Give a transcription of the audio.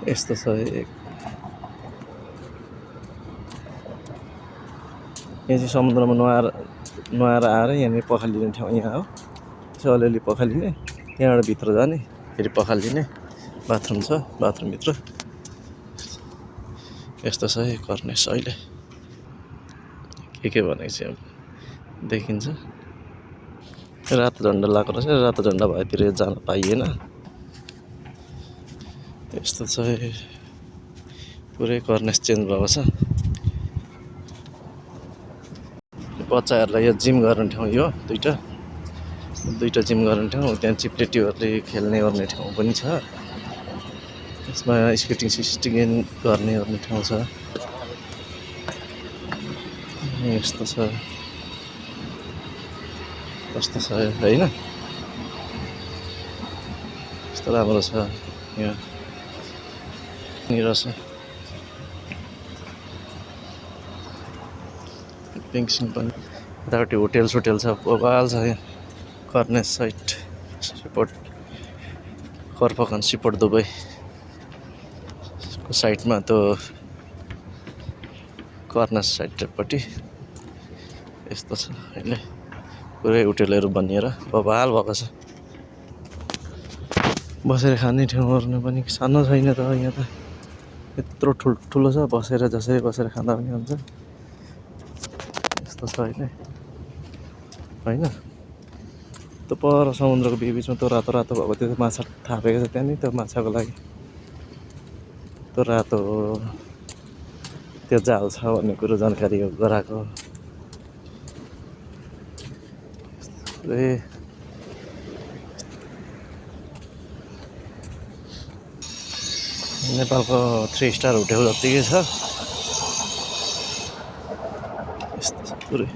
यस्तो छ यहाँ चाहिँ समुद्रमा नुहाएर आएर यहाँनिर पखालिने ठाउँ यहाँ हो। यसो अलिअलि पखालिने, त्यहाँबाट भित्र जाने, फेरि पखालिने, बाथरुम छ, बाथरुमभित्र यस्तो छ यो कर्नेस। अहिले के भनेको चाहिँ अब देखिन्छ। रातो झन्डा लगाएको रहेछ, रातो झन्डा भएतिर जान पाइएन। यस्तो छ पुरै कर्नेस चेन्ज भएको छ। बच्चाहरूलाई यो जिम गर्ने ठाउँ यो दुईटा जिम गर्ने ठाउँ। त्यहाँ चिप्लेटीहरूले खेल्ने गर्ने ठाउँ पनि छ। यसमा स्केटिङ गर्ने ठाउँ छ। यस्तो छ, कस्तो छ होइन, यस्तो राम्रो छ यहाँ रहेछ। पेन्सन पनि यतापट्टि होटेल छ, बबाल छ यहाँ कर्नेस साइड। सिपोर्ट कर्फकन सिपोर्ट दुबईको साइडमा त्यो कर्नेस साइडपट्टि यस्तो छ। अहिले पुरै होटेलहरू बनिएर बबाल भएको छ। बसेर खाने ठाउँहरू पनि सानो छैन त, यहाँ त यत्रो ठुलो छ। जसरी बसेर खाँदा पनि हुन्छ। यस्तो छ अहिले होइन। त्यो पर समुद्रको बिचमा त्यो रातो भएको त्यो माछा थापेको छ त्यहाँ नि, त्यो माछाको लागि त्यो रातो हो, त्यो जाल छ भन्ने कुरो जानकारी गराएको। नेपालको 3 स्टार होटेल जत्तिकै छ। यस्तो छ पुरै।